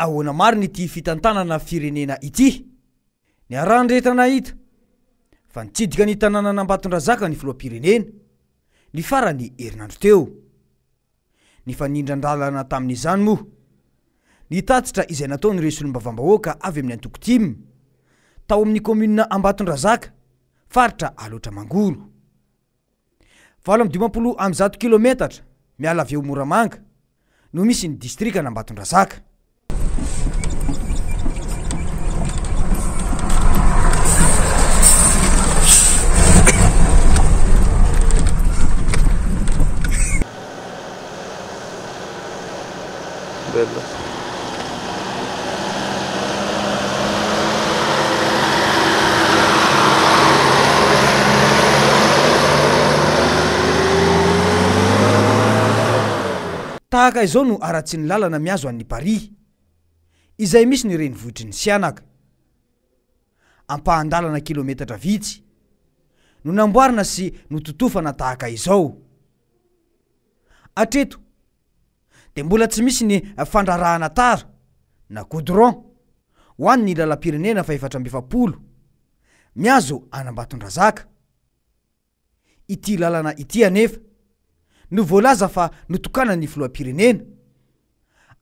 ahoana mariny ity fitantanana firenena ity ny arandretana hita fa nitsidika ny tanàna n'Ambatondrazaka ny filoam-pirenena ny farany herinandro teo ny fanindran-dalana tamin'izany moa ny tatitra izay nataony resolom-bavambahoaka avy amin'ny Antokotimy tao amin'ny komina Ambatondrazaka faritra Alotra Mangoro 720 kilometatra miala avy eo Moramanga no misy ny distrika n'Ambatondrazaka. Bello. Tahaka izao no aratsy ny lalana miazo an'ny Paris izay misy ny renivohitry ny Sianaka ampahandalana kilometatra vitsy no namboarina sy nototofana tahaka izao. Atreto de mbola tsy misy ny fandrarahana tara na goudron ho an'ny lalam-pirenena fa 420 miazo an'Ambatondrazaka. Ity lalana ity anefa no voalaza fa notokana ny filoam-pirenena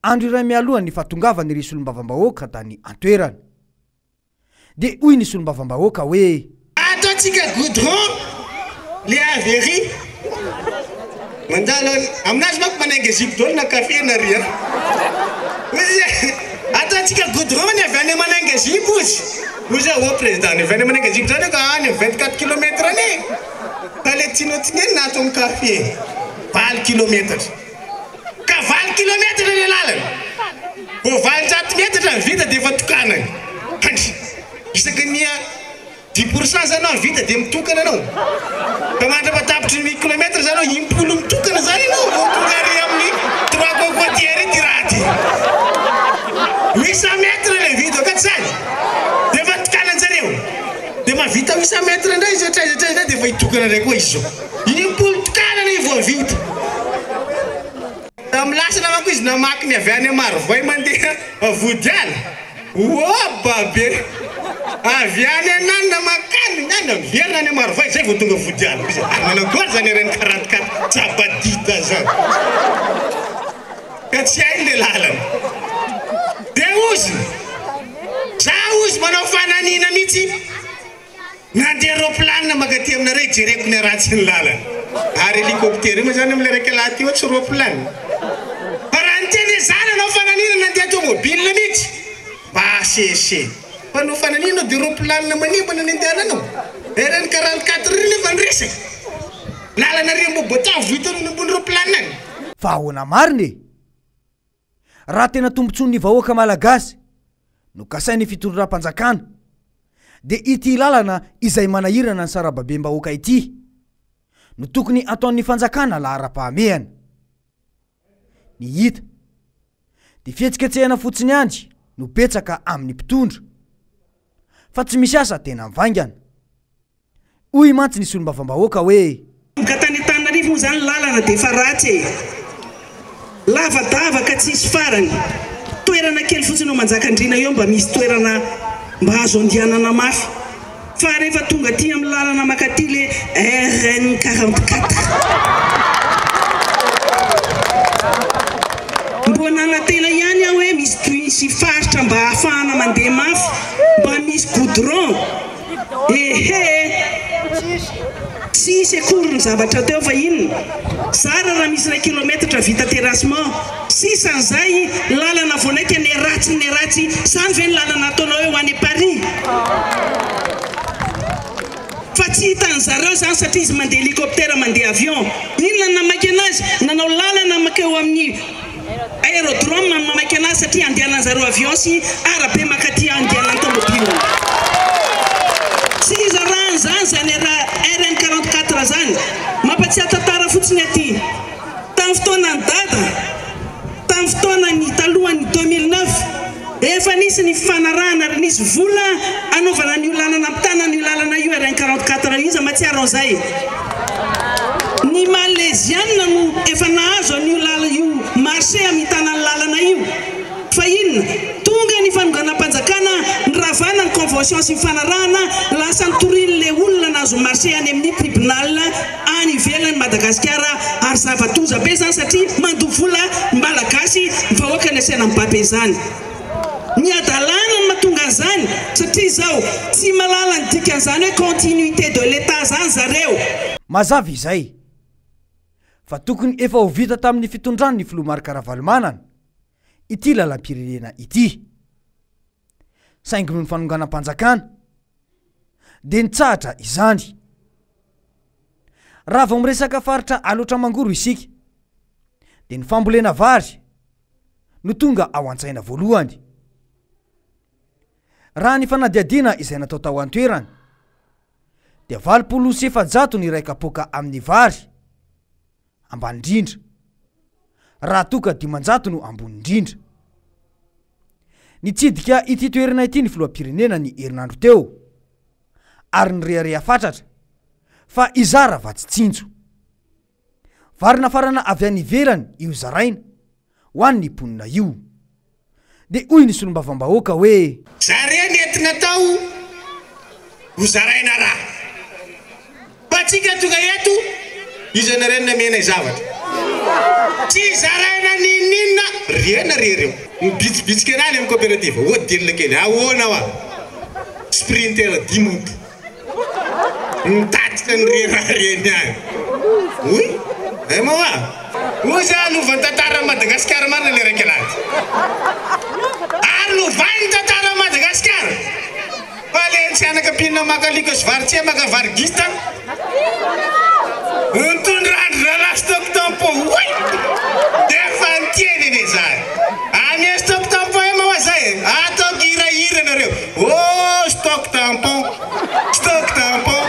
andro iray mialoha ny fahatongavany resolom-bavambahoaka tany antoerana de hoy ny solom-bavambahoaka hoe ataontsika goudron le avery mandalo aminazy manko manenga Egypte na café na ria ataontsika goudron ny avy any manenga Egypte ozy o président ny avy any manenga Egypte zany ka any 24 km any paletinotineny na atao café 20 km ka 20 km le lalana po 20 metatra vita de efa tokanany isaky ny 10% zanao vita de mitokana anao ka mandra-patapitry 1 km zanao impolo mitokana zany anao tongary amin'ny 3 cocotiere ty raty 800 metre le vita ka tsay de efa tokana anjareo de mavita 800 metre ndray zay de efa itokana ndray koa izy zao impolo tokana na ivo vita tamilasa namako izy namaky ny avy any Marovoay mandeha Vodiala babe avy any anana makany nana miverina any Marovoay zay vao tonga Vodiala manakory zany reny 44 tsabadita zany ka tsy hainy le lalana de ozy za ozy manao fananina mihitsy nandeha roplanina makaty aminareo jereko ny ratsy ny lalana ary hélicoptère ma zany amile raiky laha ty ohatsy roplanina raha nyteny zany anao fananina nandeha automobile mihitsy basese fa no fananina de roplanina manimbana ny andehananao reny 44 reny efa nresaky lalana reo mbo bota vitany nambony roplanina any fa ahoana mariny raha tena tombontsoa ny vahoaka malagasy no kasainy fitondram-panjakana de ity lalana izay manahirana ny sarababem-bahoaka ity no tokony ataon'ny fanjakana lahara-pahamehana ny hita de fihetsiketsehana fotsiny andry no betsaka amin'ny mpitondra fa tsy misy asa tena mivangana. Hoy mantsy ny solom-bavambahoaka hoe ka tany Antananarivo zany lalana de fa ratsy lavadavaka tsisy farany toerana kely fotsiny no manjakandrina eo mba misy toerana mba azo andianana mafy fa rehefa tonga ty amin'ny lalana makaty le RN 44 mbona natena ihany aho hoe misy faritra mba ahafahana mandeha mafy mba misy goudron tsisy akory ny zavatra teo fa inona zara raha misy na kilometatra vita terrassement sisan'izay lalana vonaika ny ratsy samy ve ny lalana ataonao hoe ho any Paris fa tsy hitan'zareo zany satria izy mandeha hélicoptère mandeha avion inona namaky anazy nanao lalana makeo amin'ny aérodrome mamaky anazy satria andehanan'zareo avion sy arabe makaty andehanan'ny tomobile sy izy raha zany zany raha RN 44 zany mampatsiahy tantara fotsiny aty tamin'ny fotoana ny dada tamin'ny fotoana ny talohany 2009 efa nisy ny fanarahana ary nisy vola anaovana ny lalana ampitana ny lalana io RN 44 izy matsiaro an'izay ny Malaisiana no efa nahazo ny lalana io marché amin'ny tanany lalana io fahiny tonga ny fanonganam-panjakana niravana ny convention sy mifanarahana lasa nitorin'le olona nazo marché any amin'ny tribunal any ivelany Madagasikara ary zavatoza be zany satria mandovola malagasy vahoaka ny asena mibabe zany ny adalana ny mahatonga an'izany satria zao tsy malala ny dikan'izany hoe continuité de l'état zany zareo mazava izay fa tokony efa ho vita tamin'ny fitondrany ny filoha Marc Ravalomanana ity lalam-pirenena ity saingy noho ny fanonganam-panjakana dia nitsahatra izany raha vao miresaka faritra aloatra mangoro isika dia ny fambolena vary no tonga ao an-tsaina voalohany raha ny fanadiadiana izay natao tao an-toerana dia 87 ny ray kapoaka amin'ny vary ambany indrindra raha toka 500 no ambony indrindra nitsidika ity toerana ity ny filoham-pirenena ny herinandro teo ary ny rehareha fatratra fa izara vatsitsinjo vary nafarana avy any ivelany io zaraina ho an'ny mponina io dia hoy ny solombavambahoaka hoe zare nentina tao ho zaraina raha fa tsika tonga eto izanarena mena zavatra tsy zaraina ninina rena rereo mibitsibitsika anany amin'ny coopérative hodelina kely ahoana wa sprinter dimonto mitatitra ny rerareny any oy mawa oza lovantantara Madagasikara marina le raiky anazy ary lovany tantara Madagasikara fa le tsy anakapinina makaliko sy vary tsy maka varigista ntondrandra la stock tampo oy defa ntieny ene zay ane stock tampo e mawa zay ataoko hirahira nareo oh stock tampon oh stock tampon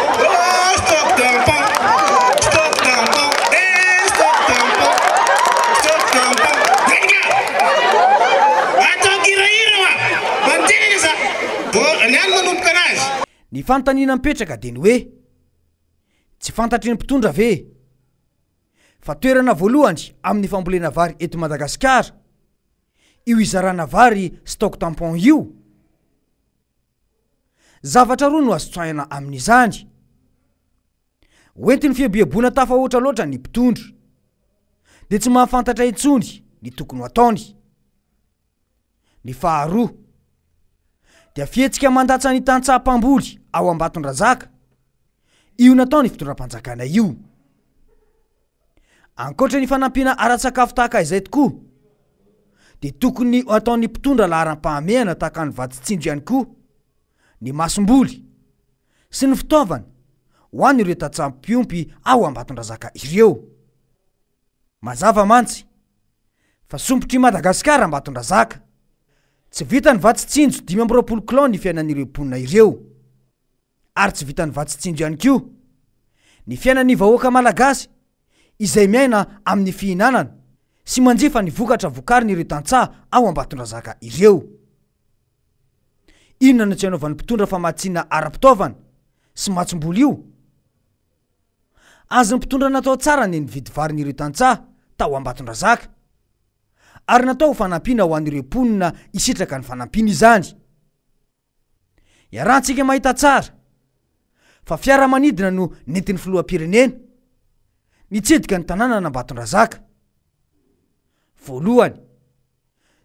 stock tampon stock tampon venga ataoko hirahira wa manteny ene za bo niany manomboka anazy ny fanontaniana mipetraka dia ny hoe tsy fantatry ny mpitondra ve fa toerana voalohany amin'ny fambolena vary eto Madagasikara io izarana vary stock tampon io zavatra roa no azotsaina amin'izany hoentiny fiabiabona tafahoatra loatra ny mpitondra dia tsy mahafantatra intsony ny tokony ho ataony ny faharoa dia fihetsika mandatsa ny tantsaha-pamboly ao Ambatondrazaka io natao ny fitondram-panjakana io ankoatra ny fanampiana ara-tsakafo tahaka izay tokoa dia tokony ataon'ny mpitondra laharam-pahamehana tahaka ny vatsitsinjo ihany koa ny masom-boly sy ny fitaovana ho an'ireo tantsaha-mpiompy ao Ambatondrazaka ireo mazava mantsy fa sompotry Madagasikara Ambatondrazaka tsy vita ny vatsitsinjo 520 kilao ny fiainan'ireo mponina ireo ary tsy vita ny vatsitsinjo ihany koa ny fiainan'ny vahoaka malagasy izay miaina amin'ny fihinanana sy manjefa ny vokatra vokariny ireo tantsaha ao Ambatondrazaka ireo inona no tsy hanaovan'ny mpitondra famatsiana ara-pitaovana sy matsom-boly io azy ny mpitondra natao tsara ny nividy varin'ireo tantsaha tao Ambatondrazaka ary natao fanampiana ho an'ireo mponina isitraka ny fanampiana izany iarahantsika mahita tsara fa fiaramanidina no nentin'ny filoham-pirenena nitsedika ny tanàna Ambatondrazaka voalohany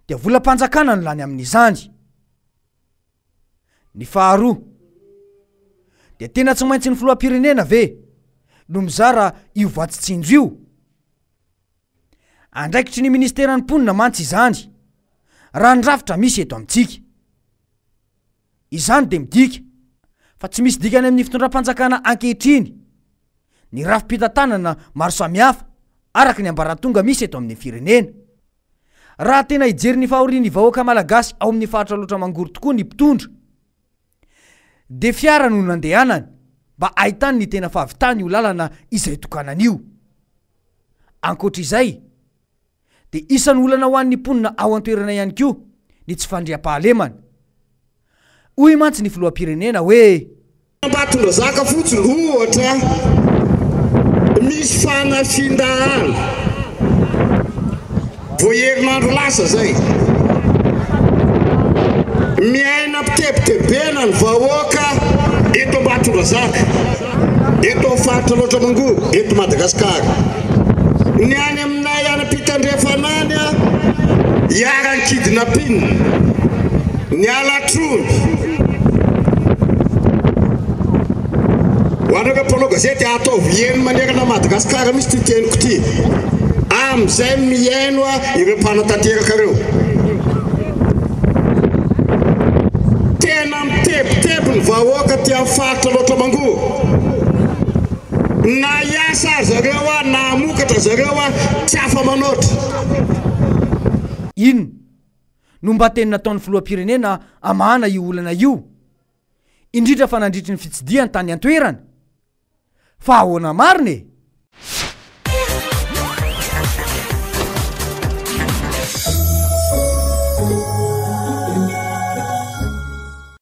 dia volam-panjakana no lany amin'izany ny faharoa dia tena tsy maintsy ny filoham-pirenena ve no mizara io vatsitsinjo io andraikitry ny ministeran'ny mponina mantsy izany raha nyrafitra misy eto amintsika izany dia midika fa tsy misy dikany amin'ny fitondram-panjakana ankehitriny ny rafi-pitantanana maro samihafa araka ny ambaratonga misy eto amin'ny firenena raha tena hijery ny fahorian'ny vahoaka malagasy ao amin'ny faritra loatra mangoro tokoa ny mpitondra dia fiara no nandehanany mba ahitany ny tena fahavitany io lalana izay tokanan'io ankoatra izay dia isan'ny olana ho an'ny mponina ao an-toerana ihany koa ny tsy fandriam-pahalemana hoy mantsy ny filoham-pirenena hoe Ambatondrazaka fotsiny ohatra misy fanafindahana vo herinandro lasa zay miaina pitebitebena ny vahoaka eto Ambatondrazaka, eto amin'ny faritra loatra mango, eto Madagasikara. Ny any aminay any am-pitandrefanany hiara ny kidnapping, ny alatromby. Ho anareo mpanao gazety ataovy heno manerana Madagasikara misy ty teniko ty. Am'izay mihaino ireo mpanatanteraka reo. Tena mitebiteby ny vahoaka ty amin'ny faritra loatra mango. Na iasa zareo na amokatra zareo tsy afa manoatra. Ino no mba teny nataon'ny filoham-pirenena amana io olana io, indrindra fa nandritry ny fitsidiany tany an-toerana? Fa ahoana marina e?